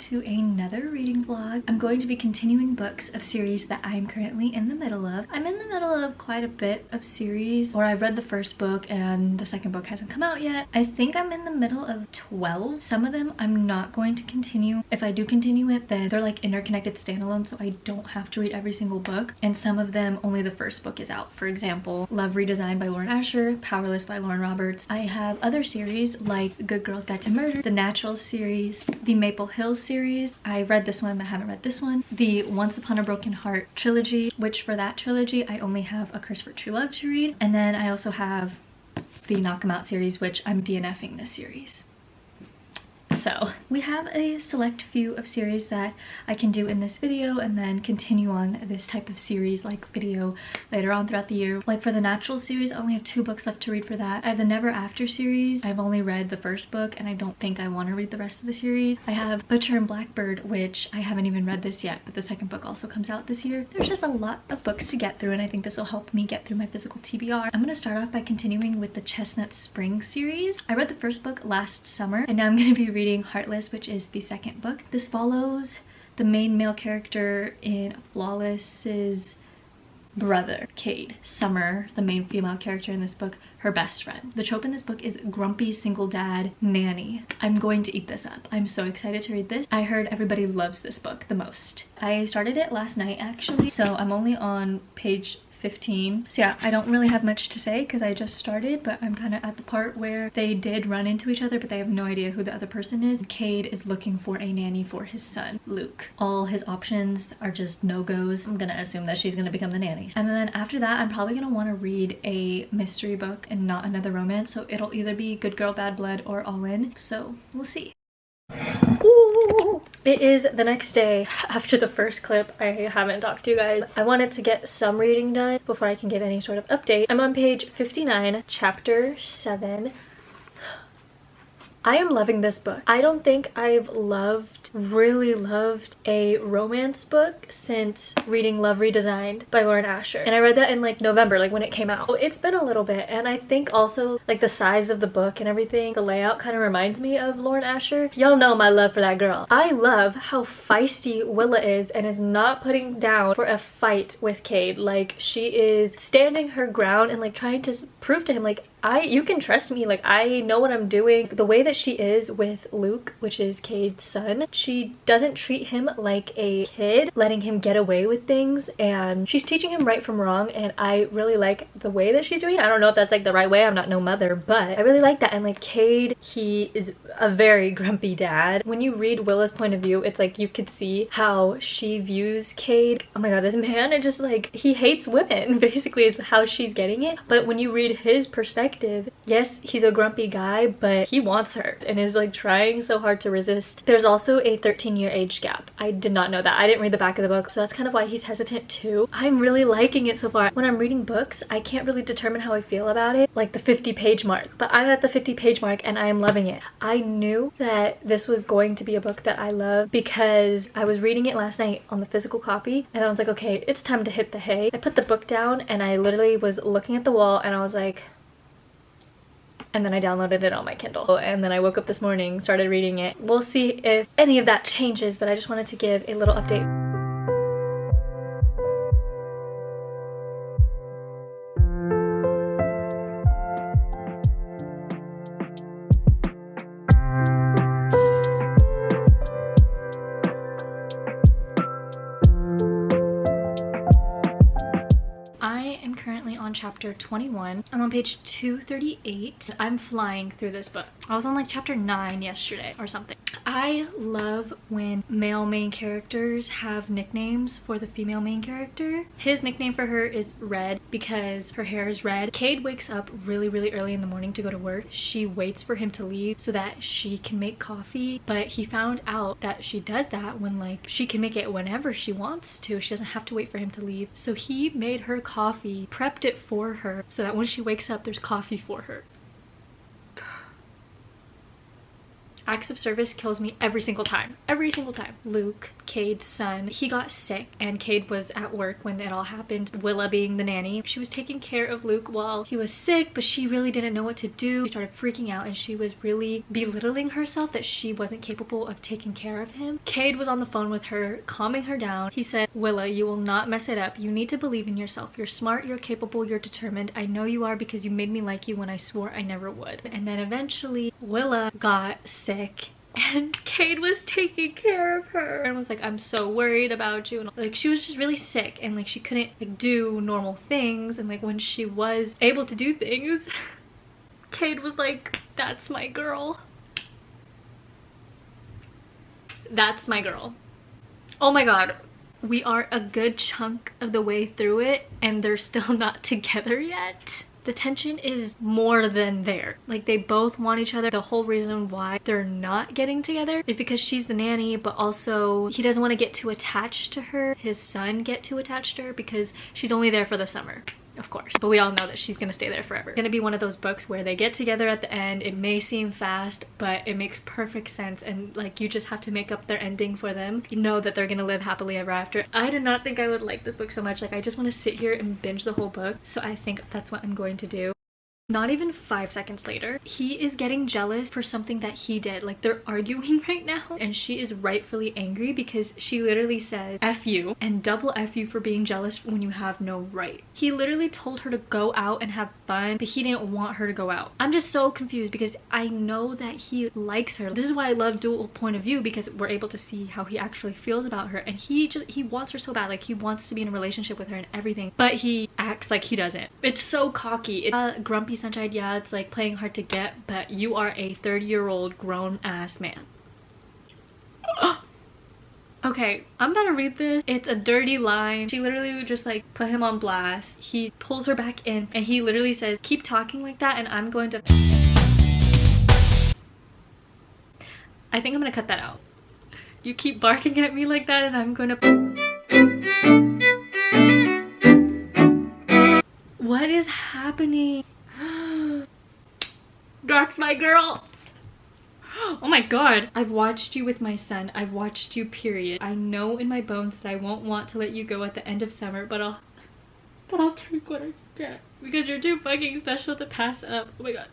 to another reading vlog. I'm going to be continuing books of series that I'm currently in the middle of. I'm in the middle of quite a bit of series, or I've read the first book and the second book hasn't come out yet. I think I'm in the middle of 12. Some of them I'm not going to continue. If I do continue it, then they're like interconnected standalone, so I don't have to read every single book. And some of them, only the first book is out. For example, Love Redesigned by Lauren Asher, Powerless by Lauren Roberts. I have other series like Good Girls Guide to Murder, the Natural series, the Maple Hills series. I read this one but haven't read this one. The Once Upon a Broken Heart trilogy, which for that trilogy I only have A Curse for True Love to read. And then I also have the Knock 'Em Out series, which I'm DNFing this series. So we have a select few of series that I can do in this video and then continue on this type of series like video later on throughout the year. Like for the Natural series, I only have 2 books left to read for that. I have the Never After series. I've only read the first book and I don't think I want to read the rest of the series. I have Butcher and Blackbird, which I haven't even read this yet, but the second book also comes out this year. There's just a lot of books to get through and I think this will help me get through my physical TBR. I'm going to start off by continuing with the Chestnut Springs series. I read the first book last summer and now I'm going to be reading Heartless, which is the second book. This follows the main male character in Flawless's brother, Cade. Summer, the main female character in this book, her best friend. The trope in this book is grumpy single dad nanny. I'm going to eat this up. I'm so excited to read this. I heard everybody loves this book the most. I started it last night actually, so I'm only on page 15. So yeah, I don't really have much to say because I just started, but I'm kind of at the part where they did run into each other but they have no idea who the other person is. Cade is looking for a nanny for his son, Luke. All his options are just no-goes. I'm gonna assume that she's gonna become the nanny. And then after that, I'm probably gonna want to read a mystery book and not another romance, so it'll either be Good Girl Bad Blood or All In, so we'll see. It is the next day after the first clip. I haven't talked to you guys. I wanted to get some reading done before I can give any sort of update. I'm on page 59, chapter 7. I am loving this book. I don't think I've really loved a romance book since reading Love Redesigned by Lauren Asher. And I read that in like November, like when it came out. It's been a little bit, and I think also like the size of the book and everything, the layout kind of reminds me of Lauren Asher. Y'all know my love for that girl. I love how feisty Willa is and is not putting down for a fight with Cade. Like she is standing her ground and like trying to prove to him like, you can trust me, like I know what I'm doing. The way that she is with Luke, which is Cade's son, she doesn't treat him like a kid, letting him get away with things, and she's teaching him right from wrong, and I really like the way that she's doing it. I don't know if that's like the right way, I'm not no mother, but I really like that. And like Cade, he is a very grumpy dad. When you read Willa's point of view, it's like you could see how she views Cade. Oh my god, this man, it just like, he hates women basically is how she's getting it. But when you read his perspective, yes, he's a grumpy guy, but he wants her and is like trying so hard to resist. There's also a 13-year age gap. I did not know that. I didn't read the back of the book, so that's kind of why he's hesitant too. I'm really liking it so far. When I'm reading books, I can't really determine how I feel about it, like the 50-page mark, but I'm at the 50-page mark and I am loving it. I knew that this was going to be a book that I love because I was reading it last night on the physical copy and I was like, okay, it's time to hit the hay. I put the book down and I literally was looking at the wall and I was like, and then I downloaded it on my Kindle. And then I woke up this morning, started reading it. We'll see if any of that changes, but I just wanted to give a little update. On chapter 21. I'm on page 238. I'm flying through this book. I was on like chapter 9 yesterday or something. I love when male main characters have nicknames for the female main character. His nickname for her is Red because her hair is red. Cade wakes up really early in the morning to go to work. She waits for him to leave so that she can make coffee, but he found out that she does that when like she can make it whenever she wants to. She doesn't have to wait for him to leave. So he made her coffee, prepped it for her so that when she wakes up there's coffee for her. Acts of service kills me every single time. Every single time. Luke, Cade's son, he got sick and Cade was at work when it all happened. Willa being the nanny, she was taking care of Luke while he was sick, but she really didn't know what to do. She started freaking out and she was really belittling herself that she wasn't capable of taking care of him. Cade was on the phone with her, calming her down. He said, Willa, you will not mess it up. You need to believe in yourself. You're smart, you're capable, you're determined. I know you are because you made me like you when I swore I never would. And then eventually Willa got sick and Cade was taking care of her and was like, I'm so worried about you. And like, she was just really sick and like she couldn't like do normal things, and like when she was able to do things, Cade was like, that's my girl. That's my girl. Oh my god. We are a good chunk of the way through it and they're still not together yet. The tension is more than there. Like, they both want each other. The whole reason why they're not getting together is because she's the nanny, but also he doesn't want to get too attached to her. His son get too attached to her because she's only there for the summer. Of course, but we all know that she's gonna stay there forever. It's gonna be one of those books where they get together at the end. It may seem fast, but it makes perfect sense, and like, you just have to make up their ending for them. You know that they're gonna live happily ever after. I did not think I would like this book so much. Like, I just want to sit here and binge the whole book, so I think that's what I'm going to do. Not even 5 seconds later, he is getting jealous for something that he did. Like, they're arguing right now and she is rightfully angry because she literally said F you and double F you for being jealous when you have no right. He literally told her to go out and have fun, but he didn't want her to go out. I'm just so confused because I know that he likes her. This is why I love dual point of view, because we're able to see how he actually feels about her, and he wants her so bad. Like, he wants to be in a relationship with her and everything, but he acts like he doesn't. It's so cocky. It's grumpy sunshine. Yeah, it's like playing hard to get, but you are a 30-year-old grown-ass man. Okay, I'm about to read this. It's a dirty line. She literally would just like put him on blast. He pulls her back in and he literally says, keep talking like that and I'm going to... I think I'm gonna cut that out. You keep barking at me like that and I'm gonna... What is happening? That's my girl. Oh my god. I've watched you with my son. I've watched you, period. I know in my bones that I won't want to let you go at the end of summer, but I'll take what I get because you're too fucking special to pass up. Oh my god.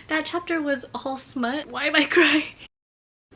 That chapter was all smut. Why am I crying?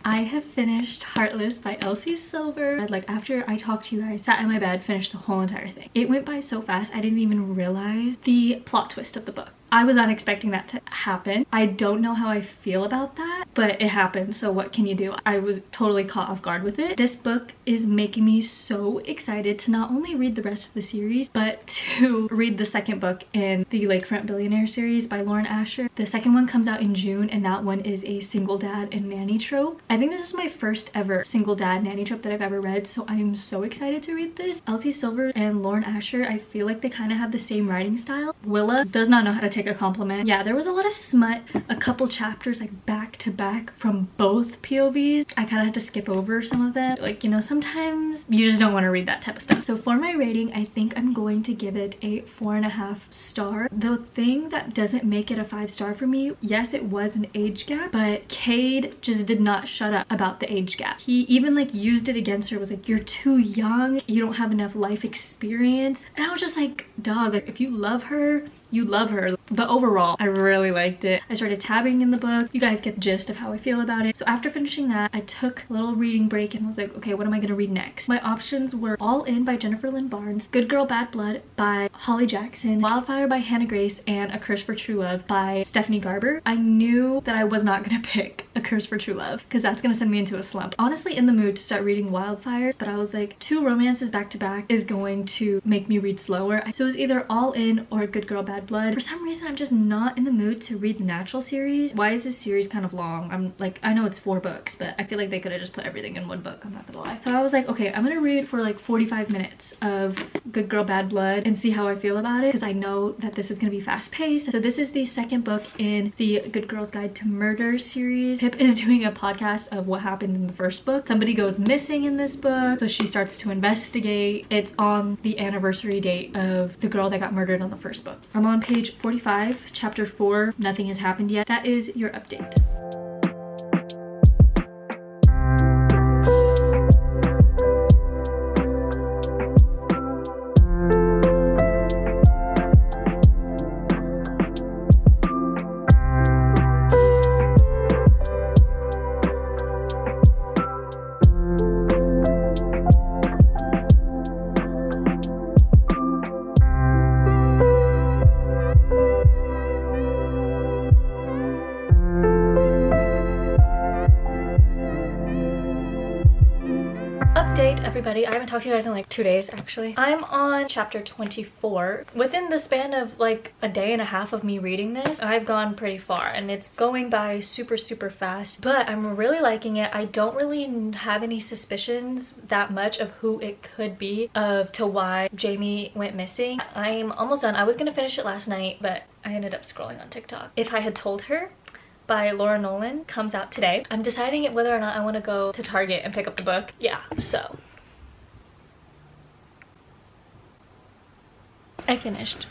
I have finished Heartless by Elsie Silver. Like, after I talked to you guys, sat in my bed, finished the whole entire thing. It went by so fast, I didn't even realize the plot twist of the book. I was not expecting that to happen. I don't know how I feel about that, but it happened, so what can you do? I was totally caught off guard with it. This book is making me so excited to not only read the rest of the series, but to read the second book in the Lakefront Billionaire series by Lauren Asher. The second one comes out in June, and that one is a single dad and nanny trope. I think this is my first ever single dad nanny trope that I've ever read, so I'm so excited to read this. Elsie Silver and Lauren Asher, I feel like they kind of have the same writing style. Willa does not know how to take a compliment. Yeah, there was a lot of smut, a couple chapters like back to back from both POVs. I kind of had to skip over some of them. Like, you know, sometimes you just don't want to read that type of stuff. So for my rating, I think I'm going to give it a 4.5 star. The thing that doesn't make it a 5-star for me, yes, it was an age gap, but Cade just did not shut up about the age gap. He even like used it against her, was like, you're too young, you don't have enough life experience. And I was just like, dog, like, if you love her, you love her. But overall, I really liked it. I started tabbing in the book. You guys get the gist of how I feel about it. So after finishing that, I took a little reading break and was like, okay, what am I gonna read next? My options were All In by Jennifer Lynn Barnes, Good Girl Bad Blood by Holly Jackson, Wildfire by Hannah Grace, and A Curse for True Love by Stephanie Garber. I knew that I was not gonna pick A Curse for True Love because that's gonna send me into a slump. Honestly, in the mood to start reading Wildfire, but I was like, 2 romances back to back is going to make me read slower. So it was either All In or Good Girl Bad Blood. For some reason, I'm just not in the mood to read the Natural series. Why is this series kind of long? I'm like, I know it's 4 books, but I feel like they could have just put everything in one book. I'm not gonna lie. So I was like, okay, I'm gonna read for like 45 minutes of Good Girl Bad Blood and see how I feel about it, because I know that this is gonna be fast paced. So this is the second book in the Good Girl's Guide to Murder series. Pip is doing a podcast of what happened in the first book. Somebody goes missing in this book, so she starts to investigate. It's on the anniversary date of the girl that got murdered on the first book. I'm on page 45, chapter 4, Nothing Has Happened Yet. That is your update. everybody. I haven't talked to you guys in like 2 days actually. I'm on chapter 24. Within the span of like a day and a half of me reading this, I've gone pretty far and it's going by super fast, but I'm really liking it. I don't really have any suspicions that much of who it could be to why Jamie went missing. I'm almost done. I was gonna finish it last night, but I ended up scrolling on TikTok. If I Had Told Her by Laura Nolan comes out today. I'm deciding whether or not I want to go to Target and pick up the book. Yeah, so I finished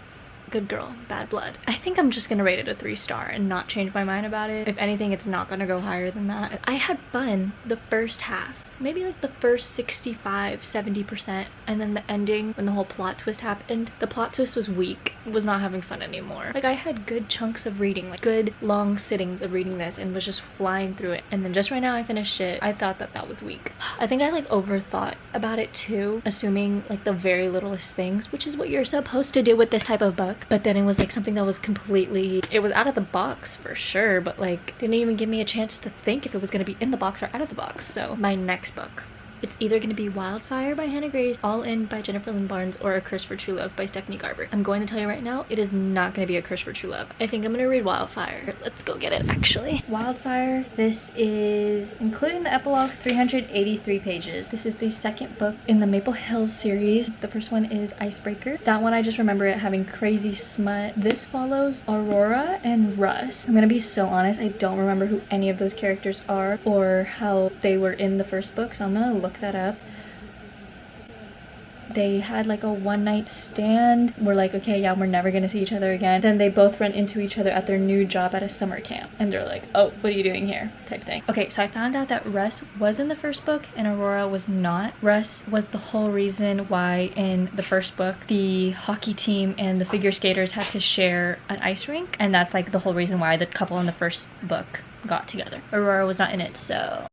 Good Girl, Bad Blood. I think I'm just gonna rate it a 3-star and not change my mind about it. If anything, it's not gonna go higher than that. I had fun the first half, maybe like the first 65-70%, and then the ending when the whole plot twist happened, the plot twist was weak. Was not having fun anymore. Like I had good chunks of reading, like good long sittings of reading this and was just flying through it, and then just right now I finished it. I thought that was weak. I think I like overthought about it too, assuming like the very littlest things, which is what you're supposed to do with this type of book, but then it was like something that was completely, it was out of the box for sure, but like didn't even give me a chance to think if it was going to be in the box or out of the box. So my next book, it's either going to be Wildfire by Hannah Grace, All In by Jennifer Lynn Barnes, or A Curse for True Love by Stephanie Garber. I'm going to tell you right now, it is not going to be A Curse for True Love. I think I'm going to read Wildfire. Let's go get it actually. Wildfire, this is, including the epilogue, 383 pages. This is the second book in the Maple Hills series. The first one is Icebreaker. That one I just remember it having crazy smut. This follows Aurora and Russ. I'm going to be so honest, I don't remember who any of those characters are or how they were in the first book, so I'm going to look that up. They had like a one-night stand. We're like, okay, yeah, we're never gonna see each other again. Then they both run into each other at their new job at a summer camp, and they're like, oh, what are you doing here, type thing. Okay, so I found out that Russ was in the first book and Aurora was not. Russ was the whole reason why in the first book the hockey team and the figure skaters had to share an ice rink, and that's like the whole reason why the couple in the first book got together. Aurora was not in it. So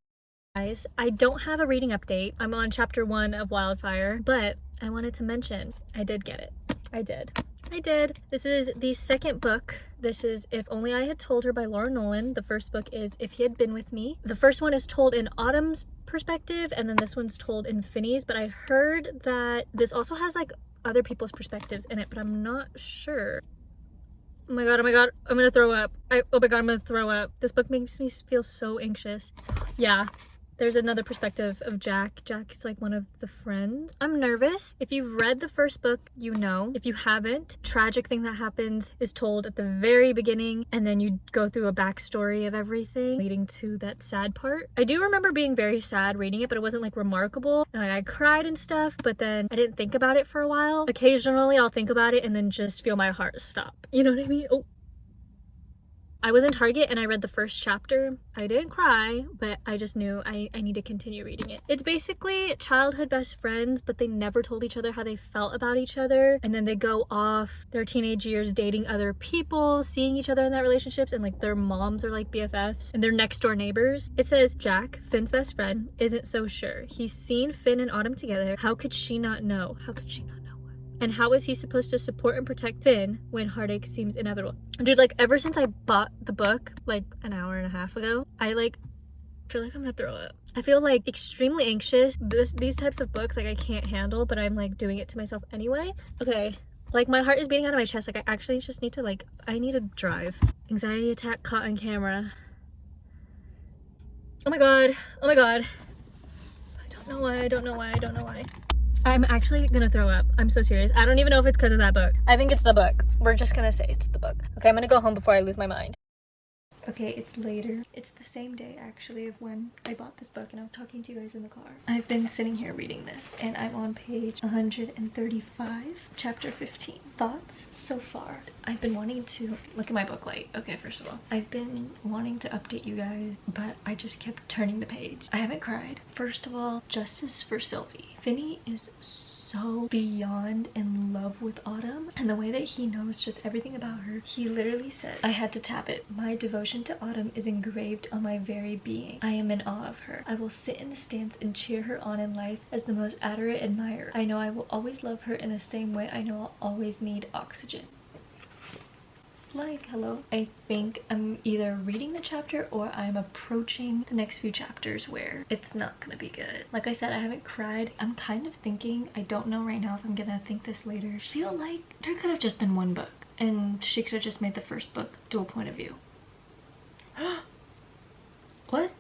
guys, I don't have a reading update. I'm on chapter 1 of Wildfire, but I wanted to mention I did get it. I did. This is the second book. This is If Only I Had Told Her by Laura Nolan. The first book is If He Had Been With Me. The first one is told in Autumn's perspective, and then this one's told in Finney's, but I heard that this also has like other people's perspectives in it, but I'm not sure. Oh my god, I'm gonna throw up. Oh my god, I'm gonna throw up. This book makes me feel so anxious. Yeah. There's another perspective of Jack. Jack is like one of the friends. I'm nervous. If you've read the first book, you know. If you haven't, tragic thing that happens is told at the very beginning, and then you go through a backstory of everything leading to that sad part. I do remember being very sad reading it, but it wasn't like remarkable. And, like, I cried and stuff, but then I didn't think about it for a while. Occasionally I'll think about it and then just feel my heart stop. You know what I mean? Oh. I was in Target and I read the first chapter. I didn't cry, but I just knew I need to continue reading it. It's basically childhood best friends, but they never told each other how they felt about each other. And then they go off their teenage years dating other people, seeing each other in that relationships, and like their moms are like BFFs and they're next door neighbors. It says, Jack, Finn's best friend, isn't so sure. He's seen Finn and Autumn together. How could she not know? How could she not know? And how is he supposed to support and protect Finn when heartache seems inevitable? Dude, like ever since I bought the book like an hour and a half ago, I like feel like I'm gonna throw up. I feel like extremely anxious. These types of books like I can't handle, but I'm like doing it to myself anyway. Okay, like my heart is beating out of my chest. Like I actually just need to like, I need to drive. Anxiety attack caught on camera. Oh my god. Oh my god. I don't know why. I'm actually gonna throw up. I'm so serious. I don't even know if it's because of that book. I think it's the book. We're just gonna say it's the book. Okay, I'm gonna go home before I lose my mind. Okay, it's later. It's the same day actually of when I bought this book and I was talking to you guys in the car. I've been sitting here reading this and I'm on page 135, chapter 15. Thoughts so far? I've been wanting to look at my book light. Okay, first of all, I've been wanting to update you guys, but I just kept turning the page. I haven't cried. First of all, justice for Sylvie. Finney is so beyond in love with Autumn, and the way that he knows just everything about her. He literally said, I had to tap it. My devotion to Autumn is engraved on my very being. I am in awe of her. I will sit in the stands and cheer her on in life as the most adorate admirer. I know I will always love her in the same way I know I'll always need oxygen. like. Hello. I think I'm either reading the chapter or I'm approaching the next few chapters where it's not gonna be good. Like I said, I haven't cried. I'm kind of thinking, I don't know right now if I'm gonna think this later. I feel like there could have just been one book and she could have just made the first book dual point of view. What?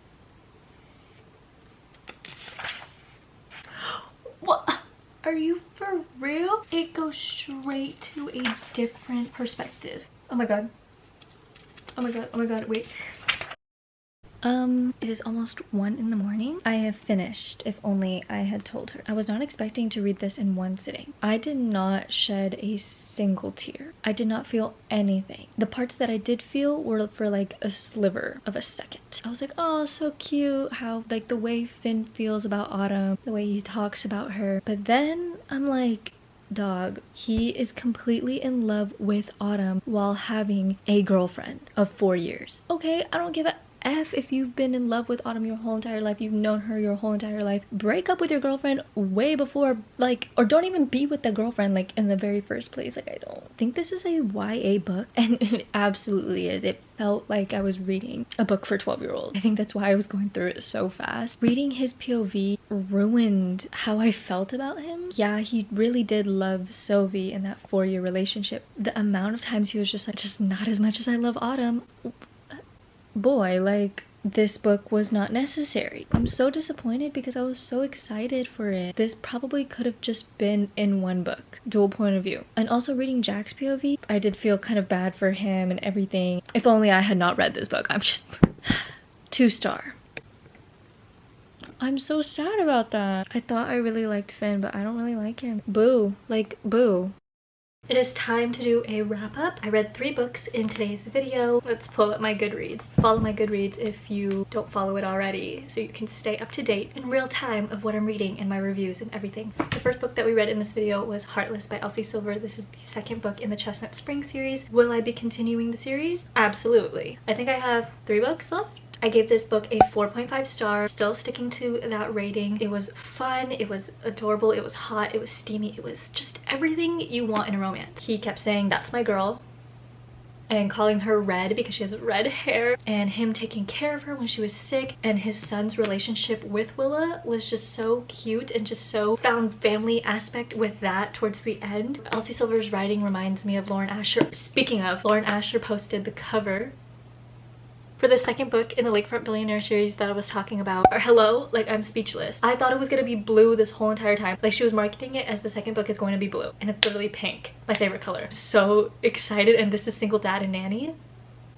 What? Are you for real? It goes straight to a different perspective. Oh my god. Oh my god, oh my god, wait. It is almost 1 in the morning. I have finished If Only I Had Told Her. I was not expecting to read this in one sitting. I did not shed a single tear. I did not feel anything. The parts that I did feel were for like a sliver of a second. I was like, oh, so cute how like the way Finn feels about Autumn, the way he talks about her. But then I'm like, dog, he is completely in love with Autumn while having a girlfriend of 4 years. Okay, I don't give a F if you've been in love with Autumn your whole entire life, you've known her your whole entire life. Break up with your girlfriend way before, like, or don't even be with the girlfriend like in the very first place. Like, I don't think this is a YA book, and it absolutely is. It felt like I was reading a book for 12-year-olds. I think that's why I was going through it so fast. Reading his POV ruined how I felt about him. Yeah, he really did love Sylvie in that 4-year relationship. The amount of times he was just like, just not as much as I love Autumn. Boy, like, this book was not necessary. I'm so disappointed because I was so excited for it. This probably could have just been in one book, dual point of view. And also reading Jack's POV, I did feel kind of bad for him and everything. If only I had not read this book. I'm just 2-star. I'm so sad about that. I thought I really liked Finn, but I don't really like him. Boo. Like, boo. It is time to do a wrap-up. I read 3 books in today's video. Let's pull up my Goodreads. Follow my Goodreads if you don't follow it already, so you can stay up to date in real time of what I'm reading and my reviews and everything. The first book that we read in this video was Heartless by Elsie Silver. This is the second book in the Chestnut Springs series. Will I be continuing the series? Absolutely. I think I have 3 books left. I gave this book a 4.5 star, still sticking to that rating. It was fun, it was adorable, it was hot, it was steamy, it was just everything you want in a romance. He kept saying, that's my girl, and calling her Red because she has red hair, and him taking care of her when she was sick, and his son's relationship with Willa was just so cute and just so found family aspect with that towards the end. Elsie Silver's writing reminds me of Lauren Asher. Speaking of, Lauren Asher posted the cover for the second book in the Lakefront Billionaire series that I was talking about. Or hello, like, I'm speechless. I thought it was gonna be blue this whole entire time. Like, she was marketing it as the second book is going to be blue, and it's literally pink, my favorite color. So excited. And this is Single Dad and Nanny.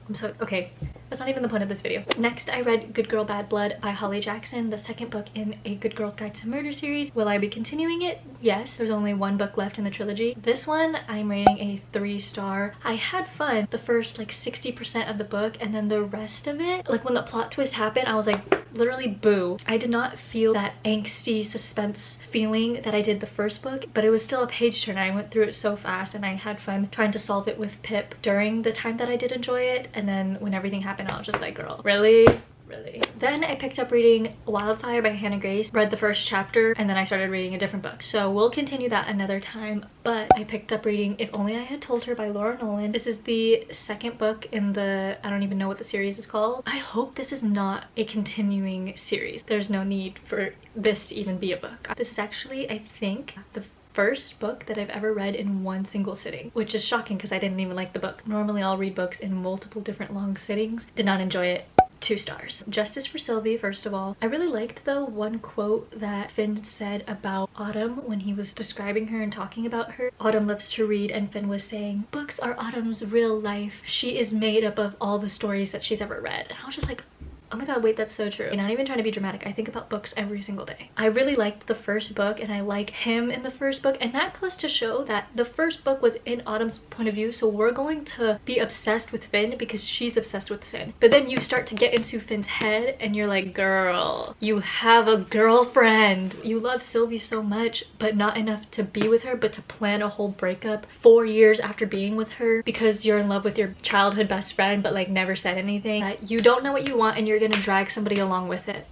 I'm so okay. That's not even the point of this video. Next, I read Good Girl Bad Blood by Holly Jackson, the second book in A Good Girl's Guide to Murder series. Will I be continuing it? Yes. There's only 1 book left in the trilogy. This one, I'm rating a 3-star. I had fun the first like 60% of the book, and then the rest of it, like when the plot twist happened, I was like, literally boo. I did not feel that angsty suspense feeling that I did the first book, but it was still a page turner. I went through it so fast and I had fun trying to solve it with Pip during the time that I did enjoy it, and then when everything happened I was just like, girl, really? Really? Then I picked up reading Wildfire by Hannah Grace, read the first chapter, and then I started reading a different book. So we'll continue that another time, but I picked up reading If Only I Had Told Her by Laura Nolan. This is the second book in the, I don't even know what the series is called. I hope this is not a continuing series. There's no need for this to even be a book. This is actually, I think, the first book that I've ever read in one single sitting, which is shocking because I didn't even like the book. Normally I'll read books in multiple different long sittings. Did not enjoy it. 2 stars. Justice for Sylvie, first of all. I really liked though one quote that Finn said about Autumn when he was describing her and talking about her. Autumn loves to read, and Finn was saying, books are Autumn's real life. She is made up of all the stories that she's ever read. And I was just like, oh my god, wait, that's so true. And not even trying to be dramatic, I think about books every single day. I really liked the first book, and I like him in the first book, and that goes to show that the first book was in Autumn's point of view, so we're going to be obsessed with Finn because she's obsessed with Finn. But then you start to get into Finn's head and you're like, girl, you have a girlfriend. You love Sylvie so much, but not enough to be with her, but to plan a whole breakup 4 years after being with her because you're in love with your childhood best friend but like never said anything. That you don't know what you want and you're gonna drag somebody along with it.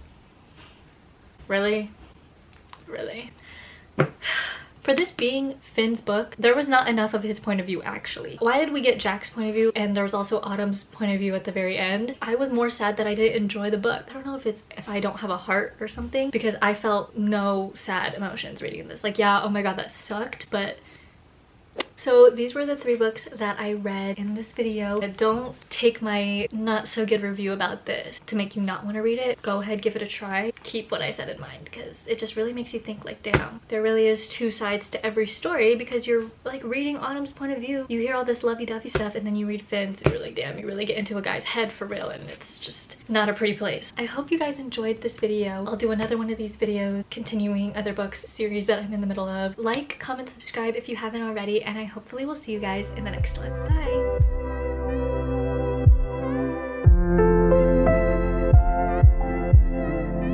Really? Really? For this being Finn's book, there was not enough of his point of view actually. Why did we get Jack's point of view and there was also Autumn's point of view at the very end? I was more sad that I didn't enjoy the book. I don't know if I don't have a heart or something, because I felt no sad emotions reading this. Like, yeah, oh my god, that sucked, but... So these were the 3 books that I read in this video. Don't take my not so good review about this to make you not want to read it. Go ahead, give it a try. Keep what I said in mind, because it just really makes you think like, damn, there really is 2 sides to every story, because you're like reading Autumn's point of view. You hear all this lovey-dovey stuff and then you read Finn's and you're like, damn, you really get into a guy's head for real, and it's just not a pretty place. I hope you guys enjoyed this video. I'll do another one of these videos continuing other books series that I'm in the middle of. Like, comment, subscribe if you haven't already, and I hopefully will see you guys in the next one. Bye!